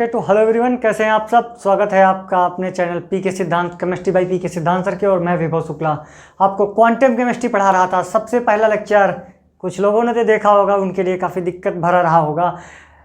Okay तो hello everyone, कैसे हैं आप सब। स्वागत है आपका अपने चैनल पीके सिद्धांत केमिस्ट्री बाय पीके सिद्धांत सर के। और मैं विभव शुक्ला आपको क्वांटम केमिस्ट्री पढ़ा रहा था। सबसे पहला लेक्चर कुछ लोगों ने तो देखा होगा, उनके लिए काफ़ी दिक्कत भरा रहा होगा,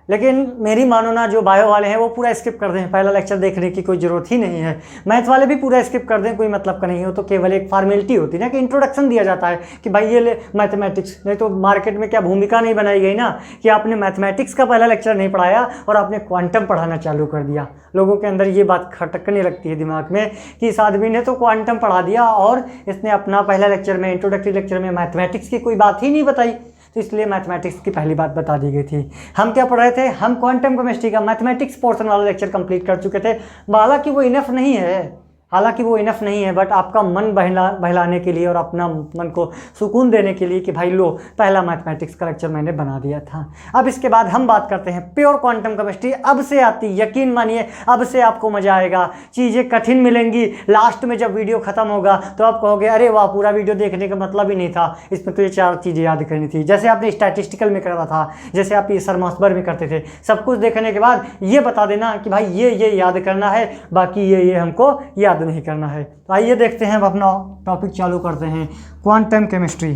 लेकिन मेरी मानो ना, जो बायो वाले हैं वो पूरा स्किप कर दें। पहला लेक्चर देखने की कोई ज़रूरत ही नहीं है। मैथ वाले भी पूरा स्किप कर दें, कोई मतलब का नहीं है। वो तो केवल एक फॉर्मेलिटी होती है ना, कि इंट्रोडक्शन दिया जाता है कि भाई ये ले मैथमेटिक्स। नहीं तो मार्केट में क्या भूमिका नहीं बनाई गई ना, कि आपने मैथमेटिक्स का पहला लेक्चर नहीं पढ़ाया और आपने क्वांटम पढ़ाना चालू कर दिया। लोगों के अंदर ये बात खटकने लगती है दिमाग में कि इस आदमी ने तो क्वांटम पढ़ा दिया और इसने अपना पहला लेक्चर में, इंट्रोडक्टरी लेक्चर में मैथमेटिक्स की कोई बात ही नहीं बताई। तो इसलिए मैथमेटिक्स की पहली बात बता दी गई थी। हम क्या पढ़ रहे थे, हम क्वांटम केमिस्ट्री का मैथमेटिक्स पोर्शन वाला लेक्चर कंप्लीट कर चुके थे। हालांकि वो इनफ नहीं है, बट आपका मन बहलाने के लिए और अपना मन को सुकून देने के लिए कि भाई लो, पहला मैथमेटिक्स का लेक्चर मैंने बना दिया था। अब इसके बाद हम बात करते हैं प्योर क्वांटम केमिस्ट्री। अब से आती, यकीन मानिए, अब से आपको मजा आएगा। चीज़ें कठिन मिलेंगी, लास्ट में जब वीडियो खत्म होगा तो आप कहोगे अरे वाह, पूरा वीडियो देखने का मतलब ही नहीं था, इसमें तो ये 4 चीज़ें याद करनी थी। जैसे आपने स्टैटिस्टिकल में करा था, जैसे आप ये सरमास्बर में करते थे। सब कुछ देखने के बाद ये बता देना कि भाई ये याद करना है, बाकी ये हमको याद नहीं करना है। तो आइए देखते हैं, अब अपना टॉपिक चालू करते हैं, क्वांटम केमिस्ट्री।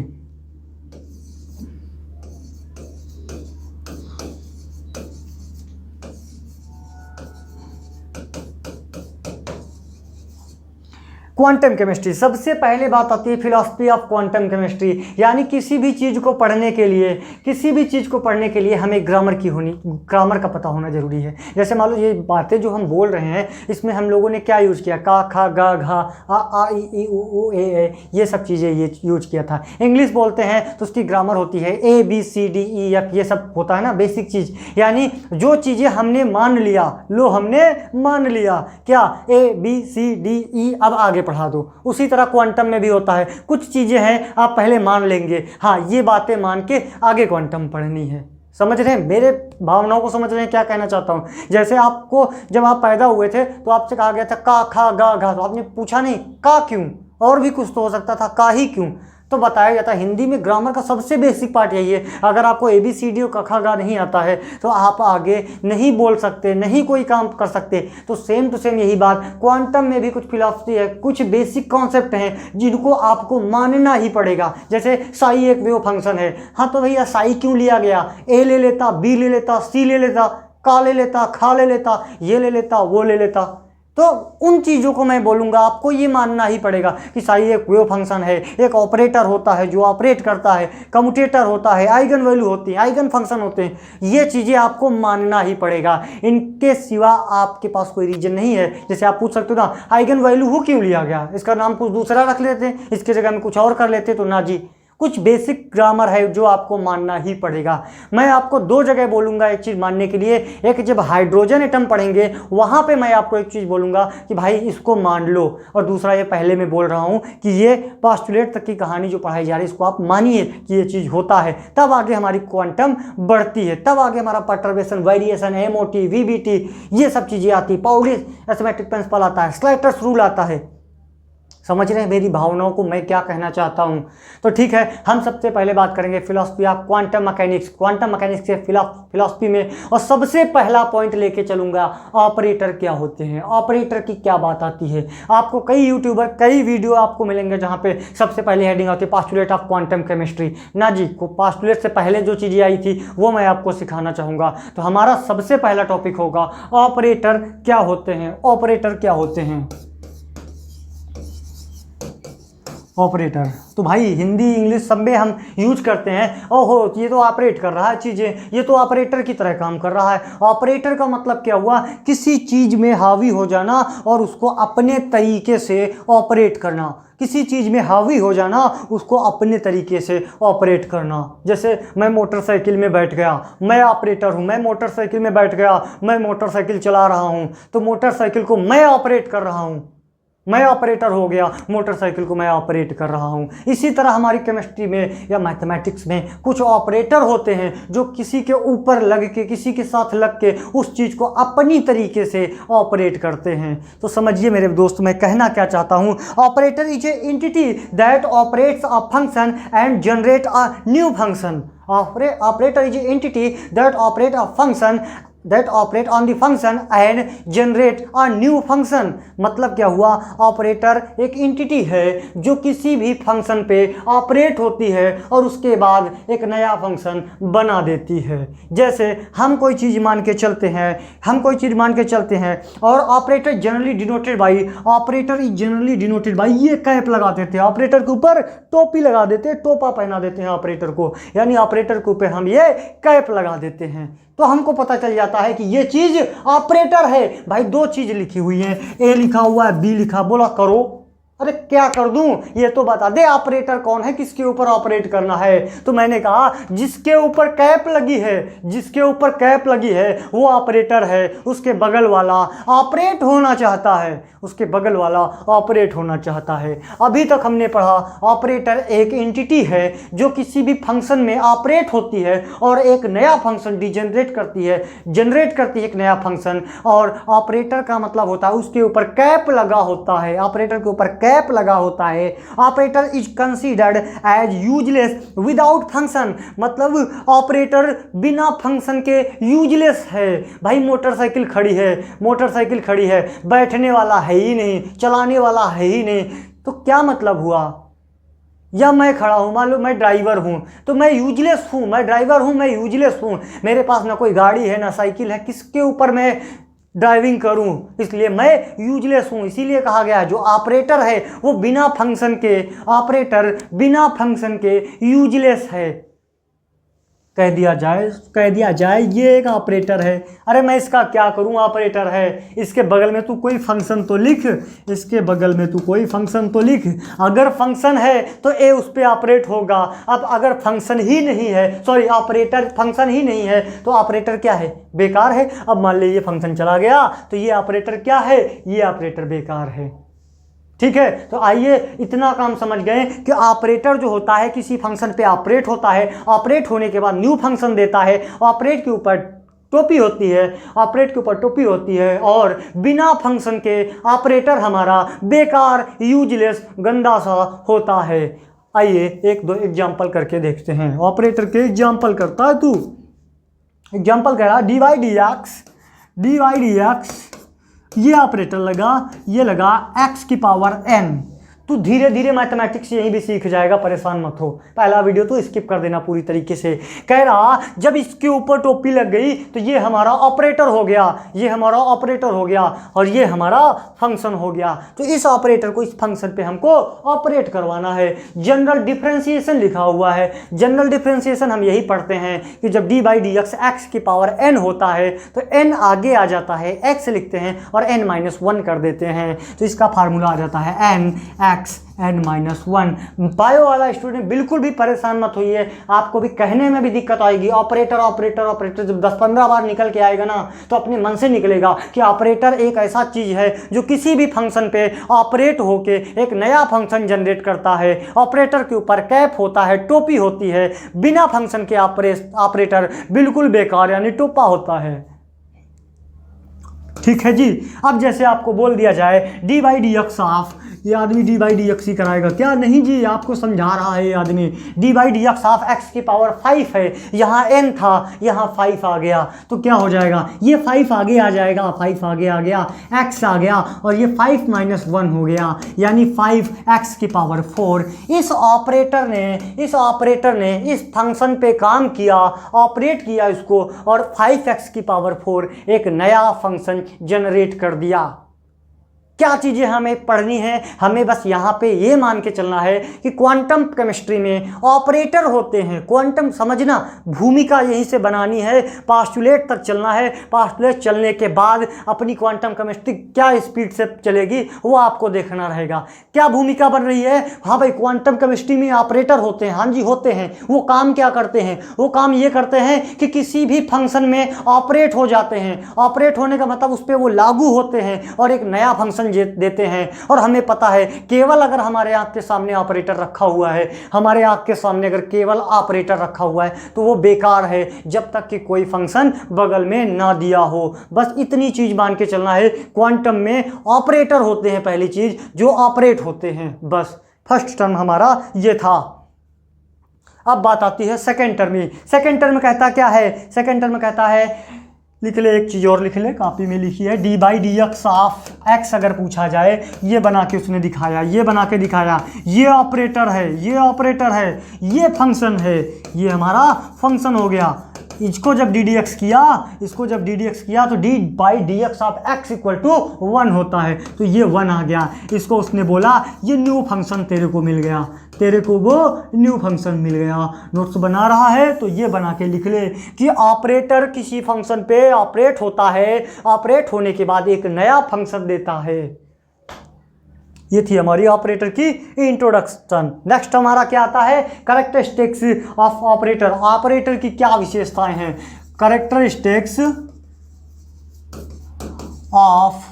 क्वांटम केमिस्ट्री, सबसे पहले बात आती है फिलॉसफी ऑफ क्वांटम केमिस्ट्री। यानी किसी भी चीज़ को पढ़ने के लिए हमें ग्रामर का पता होना जरूरी है। जैसे मान लो ये बातें जो हम बोल रहे हैं, इसमें हम लोगों ने क्या यूज़ किया, का खा गा घा आ ई ई उ ए, ये सब चीज़ें ये यूज किया था। इंग्लिश बोलते हैं तो उसकी ग्रामर होती है ABCDEF, ये सब होता है ना, बेसिक चीज़। यानी जो चीज़ें हमने मान लिया, हमने मान लिया क्या, ABCDE, अब आगे पढ़ा दो। उसी तरह क्वांटम में भी होता है, कुछ चीजें हैं आप पहले मान लेंगे, हाँ ये बातें मान के आगे क्वांटम पढ़नी है। समझ रहे हैं मेरे भावनाओं को, समझ रहे हैं क्या कहना चाहता हूँ। जैसे आपको जब आप पैदा हुए थे तो आपसे कहा गया था का खा गा घा, तो आपने पूछा नहीं का क्यों, और भी कुछ तो हो सकता था, का ही क्यों, तो बताया जाता है। हिंदी में ग्रामर का सबसे बेसिक पार्ट यही है। अगर आपको ABCD और कखा गा नहीं आता है तो आप आगे नहीं बोल सकते, नहीं कोई काम कर सकते। तो सेम टू सेम यही बात क्वांटम में भी कुछ फिलॉसफी है, कुछ बेसिक कॉन्सेप्ट हैं जिनको आपको मानना ही पड़ेगा। जैसे साई एक वेव फंक्शन है, हाँ तो भैया साई क्यों लिया गया, A ले लेता, B ले लेता, C ले लेता, का ले लेता, खा ले लेता, ये ले लेता, वो ले लेता। तो उन चीज़ों को मैं बोलूँगा, आपको ये मानना ही पड़ेगा कि साई एक वेव फंक्शन है, एक ऑपरेटर होता है जो ऑपरेट करता है, कम्यूटेटर होता है, आइगन वैल्यू होती है, आइगन फंक्शन होते हैं। ये चीज़ें आपको मानना ही पड़ेगा, इनके सिवा आपके पास कोई रीजन नहीं है। जैसे आप पूछ सकते हो ना, आइगन वैल्यू वो क्यों लिया गया, इसका नाम कुछ दूसरा रख लेते हैं, इसके जगह में कुछ और कर लेते, तो ना जी, कुछ बेसिक ग्रामर है जो आपको मानना ही पड़ेगा। मैं आपको 2 जगह बोलूँगा एक चीज़ मानने के लिए। एक जब हाइड्रोजन एटम पढ़ेंगे वहाँ पे मैं आपको एक चीज़ बोलूँगा कि भाई इसको मान लो, और दूसरा ये पहले मैं बोल रहा हूँ कि ये पोस्टुलेट तक की कहानी जो पढ़ाई जा रही है इसको आप मानिए कि ये चीज़ होता है, तब आगे हमारी क्वांटम बढ़ती है, तब आगे हमारा परटर्बेशन, वेरिएशन, MOT, VBT, ये सब चीज़ें आती है। पाउली अर्थमेटिक प्रिंसिपल आता है, स्लाइटर्स रूल आता है। समझ रहे हैं मेरी भावनाओं को मैं क्या कहना चाहता हूं। तो ठीक है, हम सबसे पहले बात करेंगे philosophy of quantum mechanics. Quantum mechanics के फिलॉसफी में, और सबसे पहला पॉइंट लेके चलूंगा, ऑपरेटर क्या होते हैं, ऑपरेटर की क्या बात आती है। आपको कई यूट्यूबर, कई वीडियो आपको मिलेंगे जहां पे सबसे पहले हेडिंग आती है पोस्टुलेट ऑफ क्वांटम केमिस्ट्री। ना जी, पोस्टुलेट से पहले जो चीज़ें आई थी वो मैं आपको सिखाना चाहूँगा। तो हमारा सबसे पहला टॉपिक होगा ऑपरेटर क्या होते हैं। ऑपरेटर क्या होते हैं, ऑपरेटर। तो भाई हिंदी इंग्लिश सब में हम यूज करते हैं, ओहो ये तो ऑपरेट कर रहा है चीज़ें, ये तो ऑपरेटर की तरह काम कर रहा है। ऑपरेटर का मतलब क्या हुआ, किसी चीज़ में हावी हो जाना और उसको अपने तरीके से ऑपरेट करना। किसी चीज़ में हावी हो जाना, उसको अपने तरीके से ऑपरेट करना। जैसे मैं मोटरसाइकिल में बैठ गया, मैं ऑपरेटर हूँ, मैं मोटरसाइकिल में बैठ गया, मैं मोटरसाइकिल चला रहा हूँ, तो मोटरसाइकिल को मैं ऑपरेट कर रहा हूँ, मैं ऑपरेटर हो गया, मोटरसाइकिल को मैं ऑपरेट कर रहा हूँ। इसी तरह हमारी केमिस्ट्री में या मैथमेटिक्स में कुछ ऑपरेटर होते हैं जो किसी के ऊपर लग के, किसी के साथ लग के उस चीज़ को अपनी तरीके से ऑपरेट करते हैं। तो समझिए मेरे दोस्त, मैं कहना क्या चाहता हूँ, operator is a entity that operates a function and generate a new function. Operator is an entity that operates a function that operate on the function and generate a new function. मतलब क्या हुआ, operator एक entity है जो किसी भी function पे operate होती है और उसके बाद एक नया फंक्शन बना देती है। जैसे हम कोई चीज़ मान के चलते हैं और operator generally denoted by, operator is generally denoted by, ये कैप लगा देते हैं ऑपरेटर के ऊपर, टोपी लगा देते हैं, टोपा पहना देते हैं ऑपरेटर को, यानी ऑपरेटर के ऊपर हम ये कैप लगा देते हैं, तो हमको पता चल जाता है कि ये चीज ऑपरेटर है। भाई दो चीज लिखी हुई है, ए लिखा हुआ है, बी लिखा, बोला करो, अरे क्या कर दूं, ये तो बता दे ऑपरेटर कौन है, किसके ऊपर ऑपरेट करना है। तो मैंने कहा जिसके ऊपर कैप लगी है वो ऑपरेटर है, उसके बगल वाला ऑपरेट होना चाहता है, अभी तक हमने पढ़ा ऑपरेटर एक एंटिटी है जो किसी भी फंक्शन में ऑपरेट होती है और एक नया फंक्शन जनरेट करती है एक नया फंक्शन, और ऑपरेटर का मतलब होता है उसके ऊपर कैप लगा होता है, ऑपरेटर के ऊपर कैप लगा होता है। Operator is considered as useless without function, मतलब ऑपरेटर बिना फंक्शन के यूजलेस है। भाई मोटरसाइकिल खड़ी है, बैठने वाला है ही नहीं, चलाने वाला है ही नहीं, तो क्या मतलब हुआ। या मैं खड़ा हूँ, मान लो मैं ड्राइवर हूँ, तो मैं यूजलेस हूँ, मैं ड्राइवर हूँ, मैं यूजलेस हूँ, मेरे पास ना कोई गाड़ी है ना साइकिल है, किसके ऊपर मैं ड्राइविंग करूं, इसलिए मैं यूजलेस हूं। इसीलिए कहा गया जो ऑपरेटर है वो बिना फंक्शन के यूजलेस है। कह दिया जाए ये एक ऑपरेटर है। अरे मैं इसका क्या करूं, ऑपरेटर है, इसके बगल में तू कोई फंक्शन तो लिख, अगर फंक्शन है तो ए उस पर ऑपरेट होगा। अब अगर फंक्शन ही नहीं है, ऑपरेटर फंक्शन ही नहीं है तो ऑपरेटर क्या है, बेकार है। अब मान लीजिए फंक्शन चला गया तो ये ऑपरेटर क्या है, ये ऑपरेटर बेकार है। ठीक है, तो आइए इतना काम समझ गए कि ऑपरेटर जो होता है किसी फंक्शन पे ऑपरेट होता है, ऑपरेट होने के बाद न्यू फंक्शन देता है, ऑपरेट के ऊपर टोपी होती है और बिना फंक्शन के ऑपरेटर हमारा बेकार, यूजलेस, गंदा सा होता है। आइए एक दो एग्जाम्पल करके देखते हैं। ऑपरेटर के एग्जाम्पल करता है तू, एग्जाम्पल कह रहा डिवाइड एक्स, ये ऑपरेटर लगा, ये लगा x की पावर n। तू धीरे धीरे मैथमेटिक्स यहीं भी सीख जाएगा, परेशान मत हो, पहला वीडियो तो स्किप कर देना पूरी तरीके से। कह रहा जब इसके ऊपर टोपी लग गई तो ये हमारा ऑपरेटर हो गया, और ये हमारा फंक्शन हो गया। तो इस ऑपरेटर को इस फंक्शन पे हमको ऑपरेट करवाना है। जनरल डिफरेंशिएशन लिखा हुआ है, जनरल डिफरेंशिएशन हम यही पढ़ते हैं कि जब D by d x x की पावर n होता है तो n आगे आ जाता है, x लिखते हैं और n-1 कर देते हैं, तो इसका फार्मूला आ जाता है n(x)(n-1). बायो वाला स्टूडेंट बिल्कुल भी परेशान मत होइए, आपको भी कहने में भी दिक्कत आएगी। ऑपरेटर जब 10-15 बार निकल के आएगा ना तो अपने मन से निकलेगा कि ऑपरेटर एक ऐसा चीज है जो किसी भी फंक्शन पे ऑपरेट होके एक नया फंक्शन जनरेट करता है। ऑपरेटर के ऊपर कैप होता है, टोपी होती है, बिना फंक्शन के ऑपरेटर बिल्कुल बेकार यानी टोपा होता है। ठीक है जी। अब जैसे आपको बोल दिया जाए D by d x of, ये आदमी डी बाई डी एक्स ही कराएगा क्या, नहीं जी, आपको समझा रहा है ये आदमी। D by d x of x की पावर 5 है, यहाँ n था, यहाँ 5 आ गया, तो क्या हो जाएगा, ये 5 आगे आ जाएगा, 5 आगे आ गया, x आ गया और ये 5-1 हो गया, यानी 5x की पावर 4। इस ऑपरेटर ने इस फंक्शन पे काम किया, ऑपरेट किया इसको, और 5x की पावर 4 एक नया फंक्शन जनरेट कर दिया। क्या चीज़ें हमें पढ़नी है, हमें बस यहाँ पे ये मान के चलना है कि क्वांटम केमिस्ट्री में ऑपरेटर होते हैं। क्वांटम समझना, भूमिका यहीं से बनानी है, पास्टुलेट तक चलना है, पास्टुलेट चलने के बाद अपनी क्वांटम केमिस्ट्री क्या स्पीड से चलेगी वो आपको देखना रहेगा। क्या भूमिका बन रही है, हाँ भाई क्वांटम केमिस्ट्री में ऑपरेटर होते हैं, हाँ जी होते हैं। वो काम क्या करते हैं, वो काम ये करते हैं कि किसी भी फंक्शन में ऑपरेट हो जाते हैं। ऑपरेट होने का मतलब उस पर वो लागू होते हैं और एक नया फंक्शन देते हैं। और हमें पता है केवल अगर हमारे आंख के सामने ऑपरेटर रखा हुआ है, हमारे आंख के सामने अगर केवल ऑपरेटर रखा हुआ है तो वो बेकार है जब तक कि कोई फंक्शन बगल में ना दिया हो। बस इतनी चीज मान के चलना है, क्वांटम में ऑपरेटर होते हैं पहली चीज जो ऑपरेट होते हैं। बस फर्स्ट टर्म हमारा ये था। अब बात आती है सेकेंड टर्म में। सेकेंड टर्म कहता क्या है, सेकेंड टर्म कहता है लिख ले, एक चीज़ और लिख ले, कॉपी में लिखी है, D by d x of x अगर पूछा जाए, ये बना के उसने दिखाया, ये बना के दिखाया, ये ऑपरेटर है, ये ऑपरेटर है, ये फंक्शन है, ये हमारा फंक्शन हो गया। इसको जब डी डी एक्स किया, इसको जब डी डी एक्स किया तो d by d x of x equal to 1 होता है, तो ये 1 आ गया। इसको उसने बोला ये न्यू फंक्शन तेरे को मिल गया, तेरे को वो न्यू फंक्शन मिल गया। नोट्स बना रहा है तो ये बना के लिख ले कि ऑपरेटर किसी फंक्शन पे ऑपरेट होता है, ऑपरेट होने के बाद एक नया फंक्शन देता है। ये थी हमारी ऑपरेटर की इंट्रोडक्शन। नेक्स्ट हमारा क्या आता है, कैरेक्टरिस्टिक्स ऑफ ऑपरेटर। ऑपरेटर की क्या विशेषताएं हैं, कैरेक्टरिस्टिक्स ऑफ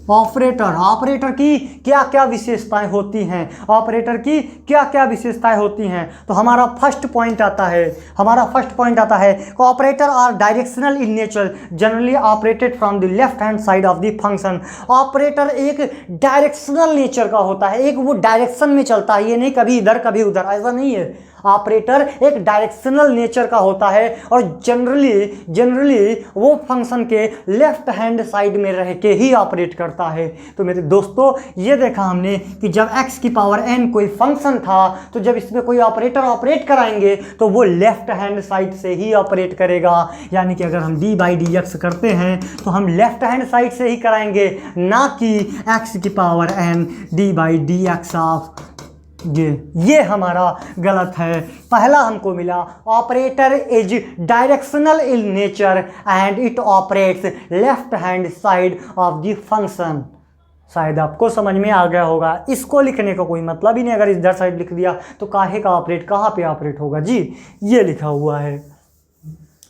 ऑपरेटर। ऑपरेटर की क्या क्या विशेषताएं होती हैं, ऑपरेटर की क्या क्या विशेषताएं होती हैं। तो हमारा फर्स्ट पॉइंट आता है, operator are directional in nature, generally operated from the left hand side of the function. Operator एक डायरेक्शनल नेचर का होता है, एक वो डायरेक्शन में चलता है, ये नहीं कभी इधर कभी उधर, ऐसा नहीं है। ऑपरेटर एक डायरेक्शनल नेचर का होता है और जनरली वो फंक्शन के लेफ्ट हैंड साइड में रह के ही ऑपरेट करता है। तो मेरे दोस्तों ये देखा हमने कि जब x की पावर n कोई फंक्शन था, तो जब इसमें कोई ऑपरेटर ऑपरेट कराएंगे तो वो लेफ्ट हैंड साइड से ही ऑपरेट करेगा। यानी कि अगर हम d बाई डी एक्स करते हैं तो हम लेफ्ट हैंड साइड से ही कराएंगे, ना कि x की power n d by d x of ये हमारा गलत है। पहला हमको मिला operator is directional in nature and it operates left hand side of the function. शायद आपको समझ में आ गया होगा। इसको लिखने का कोई मतलब ही नहीं, अगर इधर साइड लिख दिया तो काहे का ऑपरेट, कहाँ पे ऑपरेट होगा जी, ये लिखा हुआ है।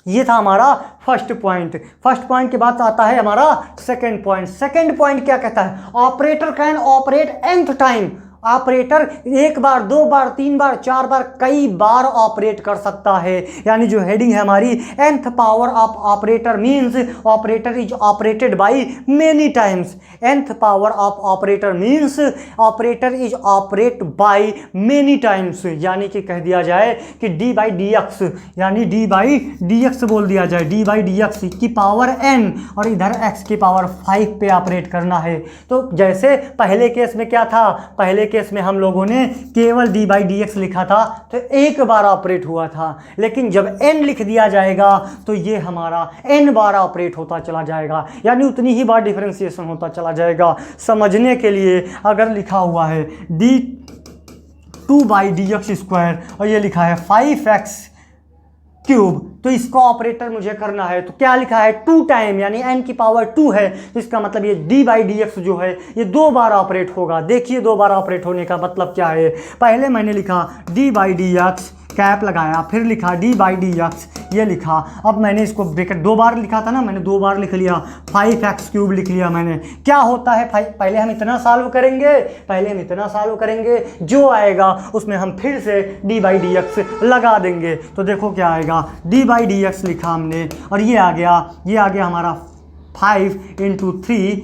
ये था हमारा फर्स्ट पॉइंट। फर्स्ट पॉइंट के बाद आता है हमारा सेकंड पॉइंट। सेकंड पॉइंट क्या कहता है, operator can operate nth time. Operator एक बार, दो बार, तीन बार, चार बार, कई बार ऑपरेट कर सकता है। यानी जो हेडिंग है हमारी, nth power of operator means operator is operated by many times. nth power of operator means operator is operate by many times. यानी कि कह दिया जाए कि d बाई डी एक्स, यानी d बाई डी एक्स बोल दिया जाए, d बाई डी एक्स की पावर n और इधर x की पावर 5 पे ऑपरेट करना है। तो जैसे पहले केस में क्या था, पहले केस में हम लोगों ने केवल d बाई डी एक्स लिखा था तो एक बार ऑपरेट हुआ था, लेकिन जब n लिख दिया जाएगा तो ये हमारा n बार ऑपरेट होता चला जाएगा, यानी उतनी ही बार डिफरेंशिएशन होता चला जाएगा। समझने के लिए अगर लिखा हुआ है d 2 by d x square और ये लिखा है 5x क्यूब, तो इसका ऑपरेटर मुझे करना है, तो क्या लिखा है 2 टाइम, यानी n की पावर 2 है, तो इसका मतलब ये d बाई डी एक्स जो है ये 2 बार ऑपरेट होगा। देखिए 2 बार ऑपरेट होने का मतलब क्या है, पहले मैंने लिखा d by d x cap लगाया, फिर लिखा d बाई डी एक्स, ये लिखा। अब मैंने इसको ब्रैकेट 2 बार लिखा था ना, मैंने 2 बार लिख लिया, 5x क्यूब लिख लिया मैंने। क्या होता है, पहले हम इतना सॉल्व करेंगे, जो आएगा उसमें हम फिर से d बाई डी एक्स लगा देंगे। तो देखो क्या आएगा, d बाई डी एक्स लिखा हमने और ये आ गया हमारा 5 इंटू 3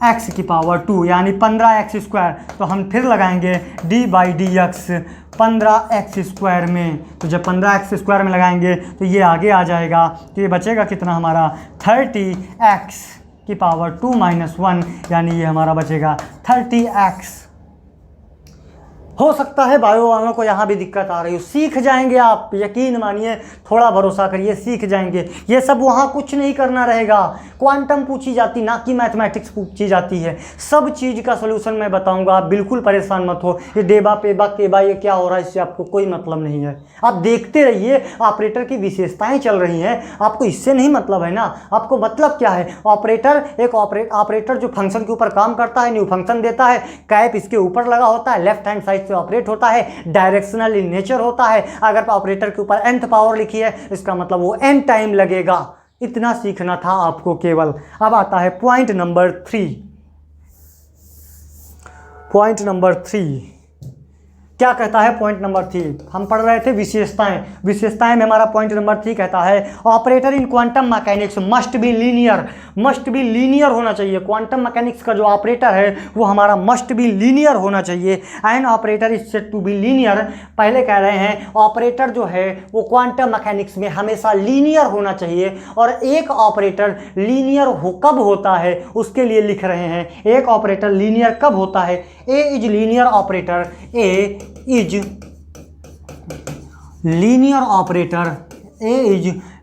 x की पावर 2 यानी 15x स्क्वायर। तो हम फिर लगाएंगे d by d x 15x square में, तो जब 15x स्क्वायर में लगाएंगे तो ये आगे आ जाएगा, तो ये बचेगा कितना हमारा 30x की पावर 2 माइनस 1, यानी ये हमारा बचेगा 30x। हो सकता है बायो वालों को यहाँ भी दिक्कत आ रही हो, सीख जाएंगे आप, यकीन मानिए, थोड़ा भरोसा करिए, सीख जाएंगे। ये सब वहाँ कुछ नहीं करना रहेगा, क्वांटम पूछी जाती ना कि मैथमेटिक्स पूछी जाती है। सब चीज़ का सलूशन मैं बताऊंगा, आप बिल्कुल परेशान मत हो। ये डेबा पेबा केबा ये क्या हो रहा है, इससे आपको कोई मतलब नहीं है। आप देखते रहिए, ऑपरेटर की विशेषताएँ चल रही हैं, आपको इससे नहीं मतलब है ना। आपको मतलब क्या है, ऑपरेटर एक ऑपरेटर जो फंक्शन के ऊपर काम करता है, न्यू फंक्शन देता है, कैप इसके ऊपर लगा होता है, लेफ्ट हैंड साइड से ऑपरेट होता है, डायरेक्शनल इन नेचर होता है। अगर ऑपरेटर के ऊपर nth पावर लिखी है, इसका मतलब वो n टाइम लगेगा। इतना सीखना था आपको केवल। अब आता है पॉइंट नंबर 3। क्या कहता है पॉइंट नंबर 3, हम पढ़ रहे थे विशेषताएं। विशेषताएं में हमारा पॉइंट नंबर 3 कहता है operator in quantum mechanics must be linear होना चाहिए। क्वांटम मैकेनिक्स का जो ऑपरेटर है वो हमारा मस्ट बी लीनियर होना चाहिए। An operator is said to be linear, पहले कह रहे हैं ऑपरेटर जो है वो क्वांटम मैकेनिक्स में हमेशा लीनियर होना चाहिए। और एक ऑपरेटर लीनियर कब होता है उसके लिए लिख रहे हैं, एक ऑपरेटर लीनियर कब होता है, A is linear operator, A is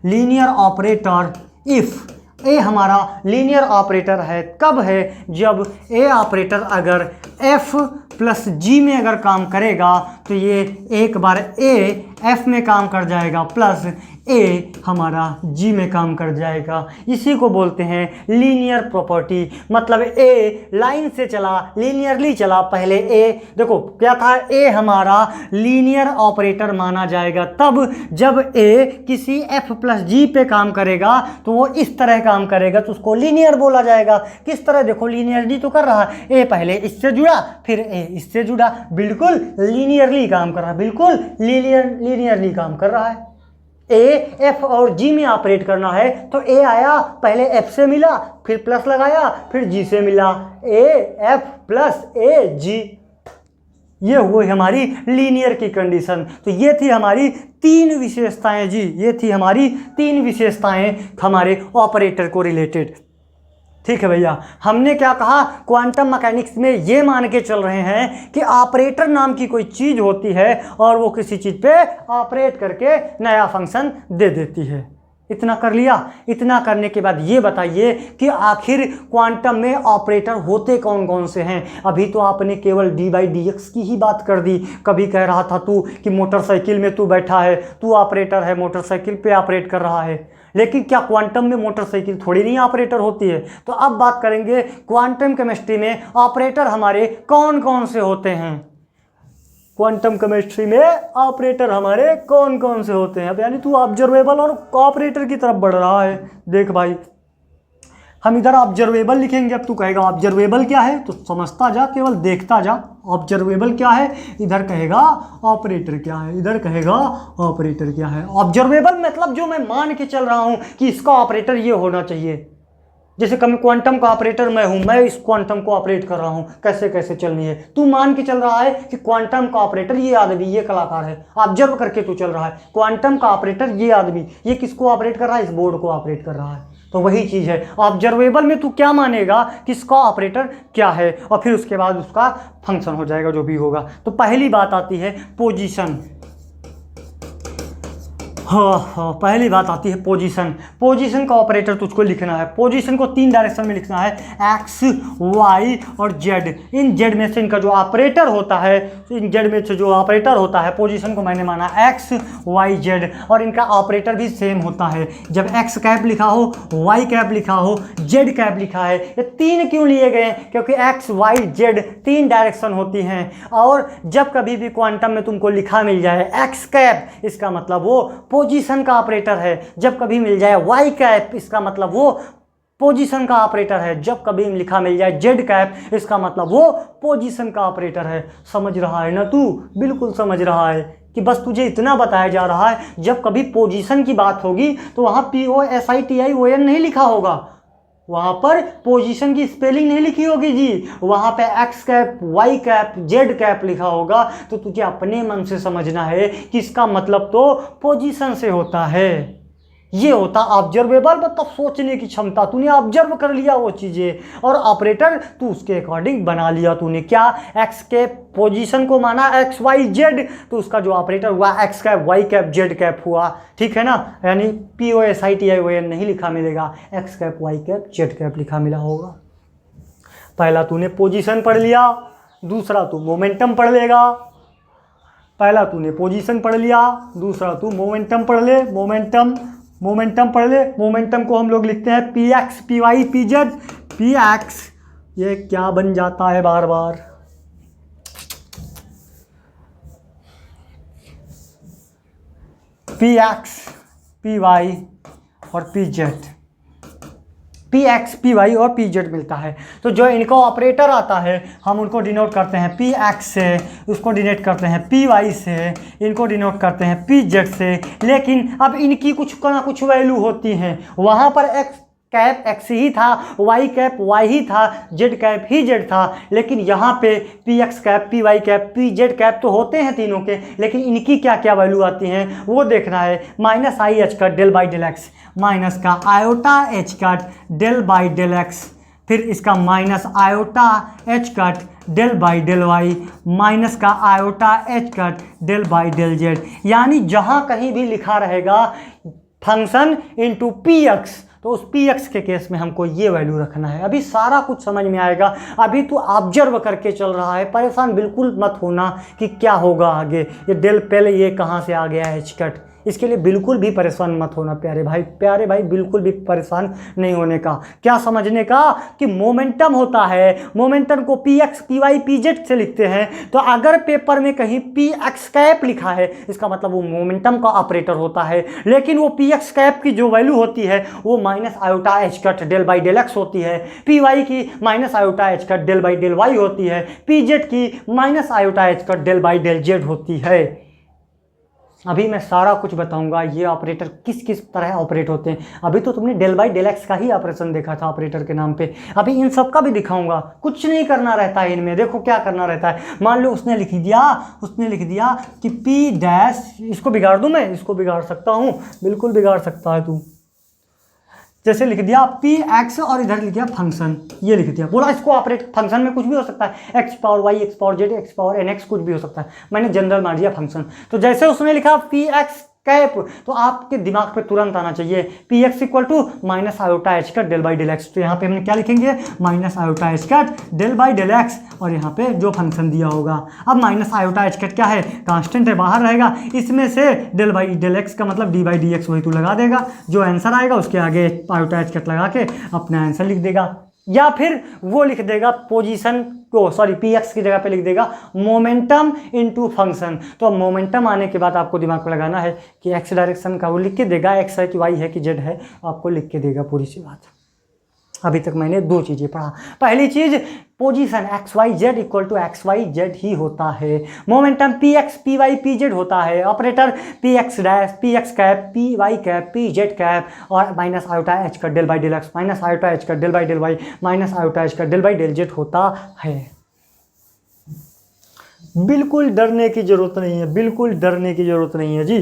linear operator if, A हमारा लीनियर ऑपरेटर है कब है, जब ए ऑपरेटर अगर एफ प्लस जी में अगर काम करेगा तो ये एक बार ए एफ में काम कर जाएगा प्लस ए हमारा जी में काम कर जाएगा। इसी को बोलते हैं लीनियर प्रॉपर्टी। मतलब ए लाइन से चला, लीनियरली चला, पहले ए देखो क्या था, ए हमारा लीनियर ऑपरेटर माना जाएगा तब जब ए किसी एफ प्लस जी पे काम करेगा तो वो इस तरह काम करेगा तो उसको लीनियर बोला जाएगा। किस तरह, देखो लीनियरली तो कर रहा है, ए पहले इससे जुड़ा फिर ए इससे जुड़ा, बिल्कुल लीनियरली काम कर रहा है, बिल्कुल लीनियरली काम कर रहा है। ए एफ और जी में ऑपरेट करना है तो ए आया, पहले एफ से मिला, फिर प्लस लगाया, फिर जी से मिला, ए एफ प्लस ए जी, ये हुई हमारी लीनियर की कंडीशन। तो ये थी हमारी 3 विशेषताएं जी, ये थी हमारी 3 विशेषताएं हमारे ऑपरेटर को रिलेटेड। ठीक है भैया, हमने क्या कहा, क्वांटम मैकेनिक्स में ये मान के चल रहे हैं कि ऑपरेटर नाम की कोई चीज़ होती है और वो किसी चीज़ पे ऑपरेट करके नया फंक्शन दे देती है। इतना कर लिया। इतना करने के बाद ये बताइए कि आखिर क्वांटम में ऑपरेटर होते कौन कौन से हैं। अभी तो आपने केवल d/dx की ही बात कर दी। कभी कह रहा था तू कि मोटरसाइकिल में तू बैठा है, तू ऑपरेटर है, मोटरसाइकिल पे ऑपरेट कर रहा है, लेकिन क्या क्वांटम में मोटरसाइकिल थोड़ी नहीं ऑपरेटर होती है। तो अब बात करेंगे क्वांटम केमिस्ट्री में ऑपरेटर हमारे कौन कौन से होते हैं। क्वांटम केमिस्ट्री में ऑपरेटर हमारे कौन कौन से होते हैं। अब यानी तू ऑब्जर्वेबल और ऑपरेटर की तरफ बढ़ रहा है। देख भाई, हम इधर ऑब्जर्वेबल लिखेंगे, अब तू कहेगा ऑब्जर्वेबल क्या है, तो समझता जा, केवल देखता जा। ऑब्जर्वेबल क्या है, इधर कहेगा ऑपरेटर क्या है, इधर कहेगा ऑपरेटर क्या है। ऑब्जर्वेबल मतलब जो मैं मान के चल रहा हूं कि इसका ऑपरेटर ये होना चाहिए। जैसे कम क्वांटम का ऑपरेटर मैं हूं, मैं इस क्वांटम को ऑपरेट कर रहा हूं, कैसे कैसे चलनी है। तू मान के चल रहा है कि क्वांटम का ऑपरेटर ये आदमी, ये कलाकार है, ऑब्जर्व करके तू चल रहा है क्वांटम का ऑपरेटर ये आदमी, ये किसको ऑपरेट कर रहा है, इस बोर्ड को ऑपरेट कर रहा है। तो वही चीज़ है, ऑब्जर्वेबल में तू क्या मानेगा, किसका ऑपरेटर क्या है, और फिर उसके बाद उसका फंक्शन हो जाएगा जो भी होगा। तो पहली बात आती है पोजीशन। हाँ, पहली बात आती है पोजीशन। पोजीशन का ऑपरेटर तुझको लिखना है। पोजीशन को 3 डायरेक्शन में लिखना है, एक्स, वाई और जेड। इन जेड में से इनका जो ऑपरेटर होता है, इन जेड में से जो ऑपरेटर होता है, पोजीशन को मैंने माना एक्स, वाई, जेड, और इनका ऑपरेटर भी सेम होता है। जब एक्स कैप लिखा हो, वाई कैप लिखा हो, जेड कैप लिखा है, ये 3 क्यों लिए गए, क्योंकि एक्स, वाई, जेड 3 डायरेक्शन होती हैं। और जब कभी भी क्वांटम में तुमको लिखा मिल जाए एक्स कैप, इसका मतलब वो पोजीशन का ऑपरेटर है। जब कभी मिल जाए वाई कैप, इसका मतलब वो पोजीशन का ऑपरेटर है। जब कभी लिखा मिल जाए जेड कैप, इसका मतलब वो पोजीशन का ऑपरेटर है। समझ रहा है ना तू, बिल्कुल समझ रहा है कि बस तुझे इतना बताया जा रहा है, जब कभी पोजीशन की बात होगी तो वहाँ POSITION नहीं लिखा होगा, वहाँ पर पोजीशन की स्पेलिंग नहीं लिखी होगी जी, वहाँ पे x cap, y cap, z cap लिखा होगा। तो तुझे अपने मन से समझना है कि इसका मतलब तो पोजीशन से होता है। ये होता ऑब्जर्वेबल, मतलब सोचने की क्षमता। तूने ऑब्जर्व कर लिया वो चीज़ें, और ऑपरेटर तू उसके अकॉर्डिंग बना लिया। तूने क्या, एक्स के पोजीशन को माना एक्स, वाई, जेड, तो उसका जो ऑपरेटर हुआ x cap, y cap, z cap हुआ। ठीक है ना, यानी POSITION नहीं लिखा मिलेगा, x cap, y cap, z cap लिखा मिला होगा। पहला तूने पोजीशन पढ़ लिया, दूसरा तू मोमेंटम पढ़ लेगा। पहला तूने पोजीशन पढ़ लिया, दूसरा तू मोमेंटम पढ़ ले। मोमेंटम पढ़ ले। मोमेंटम को हम लोग लिखते हैं PX, PY, PZ, PX। ये क्या बन जाता है बार बार, PX, PY और PZ। P x P y और पी जेड मिलता है। तो जो इनका ऑपरेटर आता है हम उनको डिनोट करते हैं पी एक्स से, उसको डिनोट करते हैं पी वाई से, इनको डिनोट करते हैं पी जेड से। लेकिन अब इनकी कुछ ना कुछ वैल्यू होती हैं। वहाँ पर एक्स कैप एक्स ही था, वाई कैप वाई ही था, जेड कैप ही जेड था। लेकिन यहाँ पे p x cap P Y cap P Z cap तो होते हैं तीनों के, लेकिन इनकी क्या क्या वैल्यू आती हैं वो देखना है। Minus I H cut del by del X, minus का iota H cut del by del X, फिर इसका minus iota H cut del by del Y, minus का iota H cut del by del Z. यानी जहाँ कहीं भी लिखा रहेगा फंक्शन इनटू पी एक्स, तो उस पी एक्स के केस में हमको ये वैल्यू रखना है। अभी सारा कुछ समझ में आएगा। अभी तो ऑब्जर्व करके चल रहा है, परेशान बिल्कुल मत होना कि क्या होगा आगे, ये डेल पेल ये कहाँ से आ गया एच कट, इसके लिए बिल्कुल भी परेशान मत होना प्यारे भाई, बिल्कुल भी परेशान नहीं होने का। क्या समझने का कि मोमेंटम होता है, मोमेंटम को p x P Y P z से लिखते हैं। तो अगर पेपर में कहीं पी एक्स कैप लिखा है इसका मतलब वो मोमेंटम का ऑपरेटर होता है। लेकिन वो पी एक्स कैप की जो वैल्यू होती है वो minus iota H cut del by del x होती है, पी वाई की minus iota H cut del by del y होती है, पी जेड की minus iota H cut del by del z होती है। अभी मैं सारा कुछ बताऊंगा ये ऑपरेटर किस किस तरह ऑपरेट होते हैं। अभी तो तुमने डेल बाई डेल एक्स का ही ऑपरेशन देखा था ऑपरेटर के नाम पे, अभी इन सब का भी दिखाऊंगा। कुछ नहीं करना रहता है इनमें, देखो क्या करना रहता है। मान लो उसने लिख दिया कि पी डैश, इसको बिगाड़ दूं मैं, इसको बिगाड़ सकता हूँ, बिल्कुल बिगाड़ सकता है तू। जैसे लिख दिया पी एक्स और इधर लिख दिया फंक्शन, ये लिख दिया, बोला इसको ऑपरेट, फंक्शन में कुछ भी हो सकता है, x power y, x power z, x power n x, कुछ भी हो सकता है। मैंने जनरल मान लिया फंक्शन। तो जैसे उसने लिखा पी एक्स कैप, तो आपके दिमाग पे तुरंत आना चाहिए p x equal to minus iota H cut del by del x. तो यहाँ पे हमने क्या लिखेंगे, minus iota H cut del by del x, और यहाँ पे जो फंक्शन दिया होगा। अब माइनस आयोटा एच कट क्या है, कांस्टेंट है, बाहर रहेगा। इसमें से डेल बाई डेल एक्स का मतलब डी बाई डी एक्स, वही तू लगा देगा। जो आंसर आएगा उसके आगे आयोटा एच कट लगा के अपना आंसर लिख देगा। या फिर वो लिख देगा पोजीशन को, सॉरी पी एक्स की जगह पे लिख देगा मोमेंटम इनटू फंक्शन। तो मोमेंटम आने के बाद आपको दिमाग में लगाना है कि एक्स डायरेक्शन का वो लिख के देगा, एक्स है कि वाई है कि जेड है, आपको लिख के देगा पूरी सी बात। अभी तक मैंने दो चीज़ें पढ़ा। पहली चीज़ position X Y Z equal to X Y Z ही होता है। Momentum P x P Y P Z होता है। Operator P X dash P x cap P Y cap P Z cap, और माइनस आयोटा एच का del by del X minus iota H का del by del Y minus iota H का del by del Z होता है। बिल्कुल डरने की जरूरत नहीं है, बिल्कुल डरने की जरूरत नहीं है जी।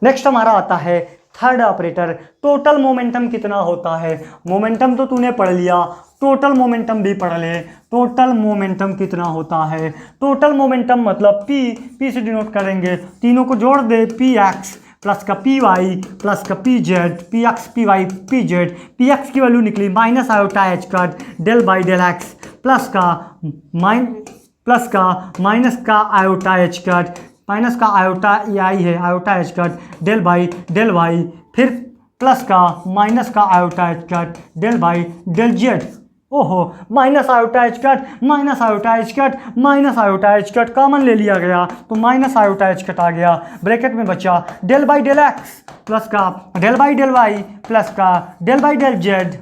नेक्स्ट हमारा आता है थर्ड ऑपरेटर, टोटल मोमेंटम कितना होता है। मोमेंटम तो तूने पढ़ लिया, टोटल मोमेंटम भी पढ़ ले। टोटल मोमेंटम कितना होता है, टोटल मोमेंटम मतलब पी से डिनोट करेंगे, तीनों को जोड़ दे, पी एक्स प्लस का पी वाई प्लस का p z, P x P Y P z. P एक्स की वैल्यू निकली minus iota H cut del by del x plus का माइनस का आयोटा एच कट, माइनस का आयोटा आई है, iota H cut del by del y, फिर plus का minus का iota H cut del by del Z. ओहो, minus iota H cut minus iota H cut minus iota H cut common ले लिया गया, तो minus iota H cut आ गया। ब्रैकेट में बचा del by del x plus का del by del Y plus का डेल बाई डेल जेड।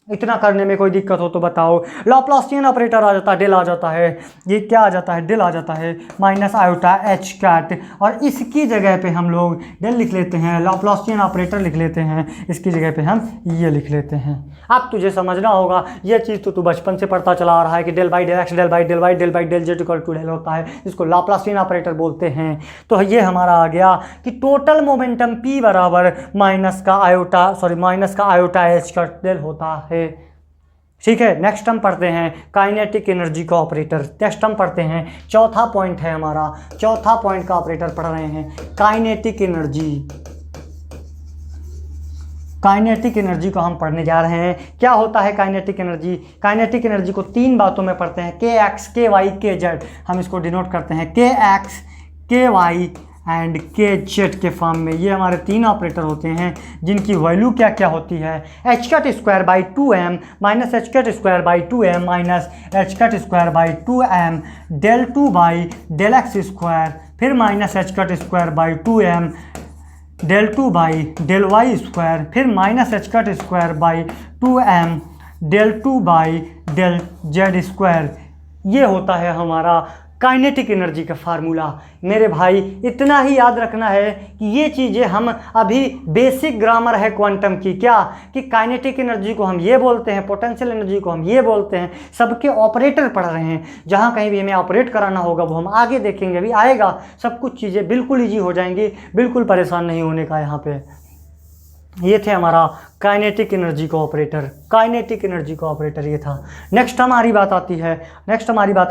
इतना करने में कोई दिक्कत हो तो बताओ। लैप्लासियन ऑपरेटर आ जाता है, डेल आ जाता है, ये क्या आ जाता है, डेल आ जाता है, माइनस आयोटा एच कैट, और इसकी जगह पे हम लोग डेल लिख लेते हैं, लैप्लासियन ऑपरेटर लिख लेते हैं, इसकी जगह पे हम ये लिख लेते हैं। अब तुझे समझना होगा, ये चीज़ तो तू बचपन से पढ़ता चला आ रहा है कि del by del x del by del y del by del z equal to del होता है, इसको लैप्लासियन ऑपरेटर बोलते हैं। तो ये हमारा आ गया कि टोटल मोमेंटम P बराबर माइनस का आयोटा एच का डेल होता है। ठीक है, नेक्स्ट हम पढ़ते हैं काइनेटिक एनर्जी का ऑपरेटर। नेक्स्ट हम पढ़ते हैं, चौथा पॉइंट है हमारा, चौथा पॉइंट का ऑपरेटर पढ़ रहे हैं, काइनेटिक एनर्जी। काइनेटिक एनर्जी को हम पढ़ने जा रहे हैं। क्या होता है काइनेटिक एनर्जी? काइनेटिक एनर्जी को तीन बातों में पढ़ते हैं, के एक्स के वाई के जेड। हम इसको डिनोट करते हैं के एक्स के वाई एंड के जेड के फॉर्म में। ये हमारे तीन ऑपरेटर होते हैं जिनकी वैल्यू क्या क्या होती है, H cut square by 2m minus H cut square by 2m minus H cut square by 2m del 2 by del x square, फिर minus H cut square by 2m del two by del Y square, फिर minus H cut square by 2m del two by del Z square. ये होता है हमारा kinetic energy का formula. मेरे भाई इतना ही याद रखना है कि ये चीज़ें हम अभी बेसिक ग्रामर है क्वांटम की, क्या कि काइनेटिक एनर्जी को हम ये बोलते हैं, पोटेंशियल एनर्जी को हम ये बोलते हैं, सबके ऑपरेटर पढ़ रहे हैं। जहाँ कहीं भी हमें ऑपरेट कराना होगा वो हम आगे देखेंगे, अभी आएगा, सब कुछ चीज़ें बिल्कुल ईजी हो जाएंगी, बिल्कुल परेशान नहीं होने का यहाँ पे। ये थे हमारा काइनेटिक एनर्जी का ऑपरेटर, काइनेटिक एनर्जी का ऑपरेटर ये था। नेक्स्ट हमारी बात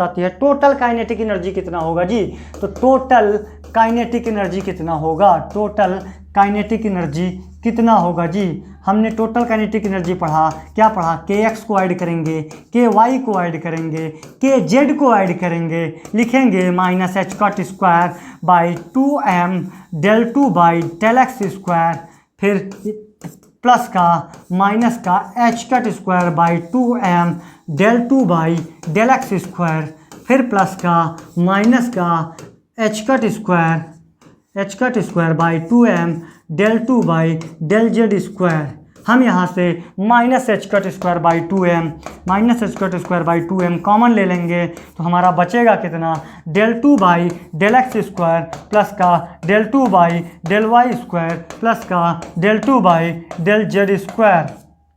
आती है टोटल काइनेटिक एनर्जी कितना होगा जी। तो टोटल काइनेटिक एनर्जी कितना होगा, टोटल काइनेटिक एनर्जी कितना होगा जी। हमने टोटल काइनेटिक एनर्जी पढ़ा, क्या पढ़ा, के एक्स को ऐड करेंगे, के वाई को ऐड करेंगे, के जेड को ऐड करेंगे, लिखेंगे minus H cut square by 2m del two by del x square, फिर प्लस का माइनस का h cut square by 2m del two by del x square, फिर प्लस का माइनस का h cut square by 2m del two by del Z square. हम यहाँ से minus H cut square by 2m common ले लेंगे तो हमारा बचेगा कितना, del two by del x square plus का del two by del Y square plus का del two by del Z square,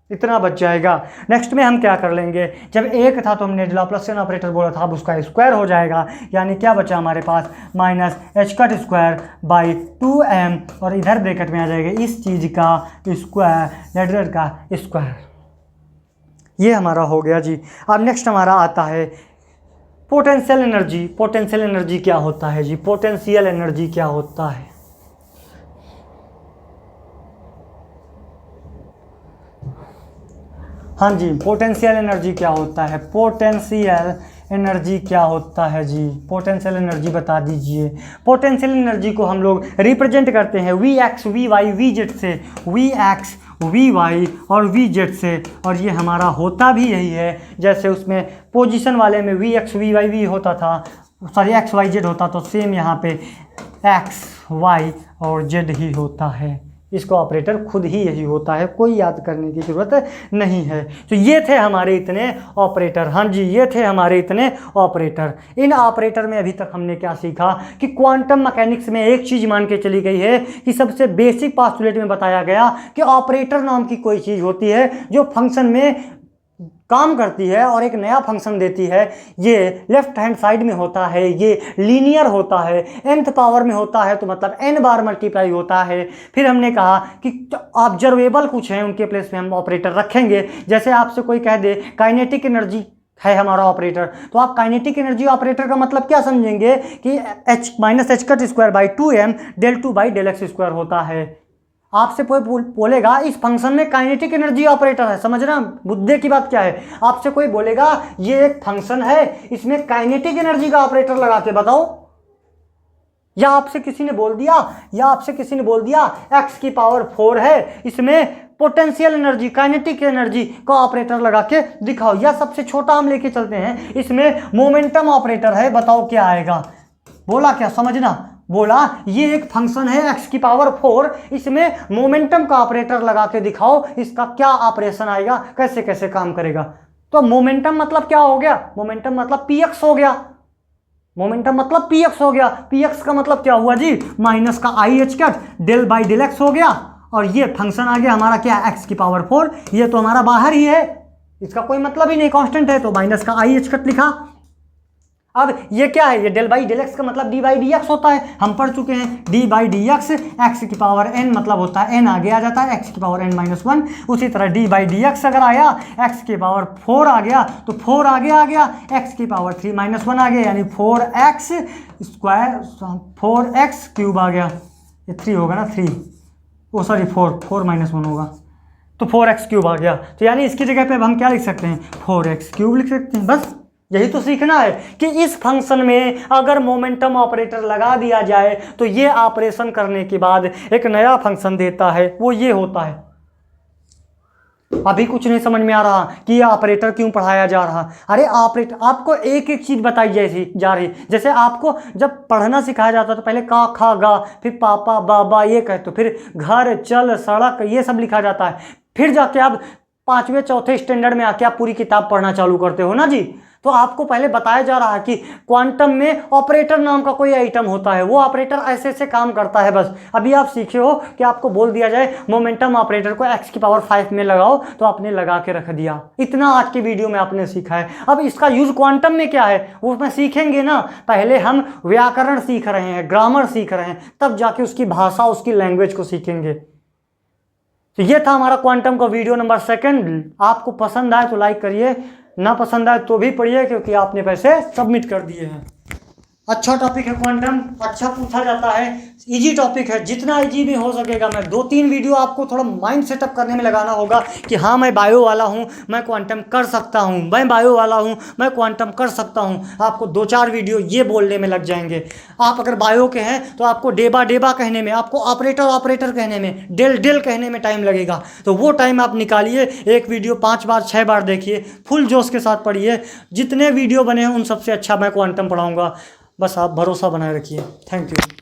इतना बच जाएगा। नेक्स्ट में हम क्या कर लेंगे, जब एक था तो हमने लाप्लासियन ऑपरेटर बोला था, अब उसका स्क्वायर हो जाएगा, यानी क्या बचा हमारे पास, minus H cut square by 2m और इधर ब्रैकेट में आ जाएगा इस चीज़ का स्क्वायर, लेटर का स्क्वायर। ये हमारा हो गया जी। अब नेक्स्ट हमारा आता है पोटेंशियल एनर्जी। पोटेंशियल एनर्जी क्या होता है जी, पोटेंशियल एनर्जी क्या होता है। हाँ जी, पोटेंशियल एनर्जी क्या होता है, पोटेंशियल एनर्जी क्या होता है जी, पोटेंशियल एनर्जी बता दीजिए। पोटेंशियल एनर्जी को हम लोग रिप्रेजेंट करते हैं v x v y v z से, वी एक्स वी वाई और वी जेड से, और ये हमारा होता भी यही है। जैसे उसमें पोजीशन वाले में v x v y v होता था, सॉरी एक्स वाई जेड होता, तो सेम यहाँ पे एक्स वाई और जेड ही होता है। इसका ऑपरेटर खुद ही यही होता है, कोई याद करने की ज़रूरत नहीं है। तो ये थे हमारे इतने ऑपरेटर, हाँ जी ये थे हमारे इतने ऑपरेटर। इन ऑपरेटर में अभी तक हमने क्या सीखा कि क्वांटम मैकेनिक्स में एक चीज़ मान के चली गई है कि सबसे बेसिक पास्टुलेट में बताया गया कि ऑपरेटर नाम की कोई चीज़ होती है जो फंक्शन में काम करती है और एक नया फंक्शन देती है। ये लेफ्ट हैंड साइड में होता है, ये लीनियर होता है, nth पावर में होता है, तो मतलब n बार मल्टीप्लाई होता है। फिर हमने कहा कि ऑब्जर्वेबल कुछ हैं, उनके प्लेस में हम ऑपरेटर रखेंगे। जैसे आपसे कोई कह दे काइनेटिक एनर्जी है हमारा ऑपरेटर, तो आप काइनेटिक एनर्जी ऑपरेटर का मतलब क्या समझेंगे कि h minus H cut square by 2m del two by del x square होता है। आपसे कोई बोलेगा इस फंक्शन में काइनेटिक एनर्जी ऑपरेटर है, समझना मुद्दे की बात क्या है। आपसे कोई बोलेगा ये एक फंक्शन है, इसमें काइनेटिक एनर्जी का ऑपरेटर लगा के बताओ, या आपसे किसी ने बोल दिया x की पावर 4 है, इसमें पोटेंशियल एनर्जी काइनेटिक एनर्जी का ऑपरेटर लगा के दिखाओ, या सबसे छोटा हम लेके चलते हैं, इसमें मोमेंटम ऑपरेटर है, बताओ क्या आएगा। बोला क्या, समझना, बोला ये एक फंक्शन है x की पावर 4, इसमें मोमेंटम का ऑपरेटर लगा के दिखाओ, इसका क्या ऑपरेशन आएगा, कैसे कैसे काम करेगा। तो मोमेंटम मतलब क्या हो गया, मोमेंटम मतलब px हो गया, मोमेंटम मतलब px हो गया। px का मतलब क्या हुआ जी, माइनस का i H cut del by del x हो गया, और ये फंक्शन आ गया हमारा क्या, x की पावर 4, ये तो हमारा बाहर ही है, इसका कोई मतलब ही नहीं, कांस्टेंट है, तो माइनस का आई एच कट लिखा। अब ये क्या है, ये डेल बाई डेल एक्स का मतलब डी बाई डी एक्स होता है, हम पढ़ चुके हैं D by d x, x की पावर n मतलब होता है n आगे आ जाता है, एक्स की पावर n माइनस 1। उसी तरह डी बाई डी एक्स अगर आया, एक्स की पावर 4 आ गया तो 4 आगे आ गया, एक्स की पावर 3 माइनस 1 आ गया, यानी 4x स्क्वायर 4x क्यूब आ गया, ये 3 होगा ना, 3 ओ सॉरी 4 माइनस 1 होगा, तो 4x क्यूब आ गया। तो यानी इसकी जगह पे अब हम क्या लिख सकते हैं, 4x क्यूब लिख सकते हैं। बस यही तो सीखना है कि इस फंक्शन में अगर मोमेंटम ऑपरेटर लगा दिया जाए तो ये ऑपरेशन करने के बाद एक नया फंक्शन देता है, वो ये होता है। अभी कुछ नहीं समझ में आ रहा कि ये ऑपरेटर क्यों पढ़ाया जा रहा। अरे ऑपरेटर आपको एक एक चीज़ बताई जा रही। जैसे आपको जब पढ़ना सिखाया जाता तो पहले का खा गा, फिर पापा बाबा ये कहते, फिर घर चल सड़क ये सब लिखा जाता है, फिर जाके आप 5वें 4थे स्टैंडर्ड में आके आप पूरी किताब पढ़ना चालू करते हो ना जी। तो आपको पहले बताया जा रहा है कि क्वांटम में ऑपरेटर नाम का कोई आइटम होता है, वो ऑपरेटर ऐसे ऐसे काम करता है। बस अभी आप सीखे हो कि आपको बोल दिया जाए मोमेंटम ऑपरेटर को x⁵ में लगाओ, तो आपने लगा के रख दिया। इतना आज की वीडियो में आपने सीखा है। अब इसका यूज क्वांटम में क्या है वो उसमें सीखेंगे ना। पहले हम व्याकरण सीख रहे हैं, ग्रामर सीख रहे हैं, तब जाके उसकी भाषा उसकी लैंग्वेज को सीखेंगे। तो ये था हमारा क्वांटम का वीडियो नंबर 2। आपको पसंद आए तो लाइक करिए, ना पसंद आए तो भी पढ़िए, क्योंकि आपने पैसे सबमिट कर दिए हैं। अच्छा टॉपिक है क्वांटम, अच्छा पूछा जाता है, इजी टॉपिक है। जितना इजी भी हो सकेगा, मैं 2-3 वीडियो आपको थोड़ा माइंड सेटअप करने में लगाना होगा कि हाँ मैं बायो वाला हूँ, मैं क्वांटम कर सकता हूँ, मैं बायो वाला हूँ, मैं क्वांटम कर सकता हूँ। आपको 2-4 वीडियो ये बोलने में लग जाएंगे। आप अगर बायो के हैं तो आपको डेबा डेबा कहने में, आपको ऑपरेटर ऑपरेटर कहने में, डेल डेल कहने में टाइम लगेगा। तो वो टाइम आप निकालिए, एक वीडियो 5 बार 6 बार देखिए, फुल जोश के साथ पढ़िए। जितने वीडियो बने हैं उन सबसे अच्छा मैं क्वांटम पढ़ाऊँगा। बस आप भरोसा बनाए रखिए। Thank you.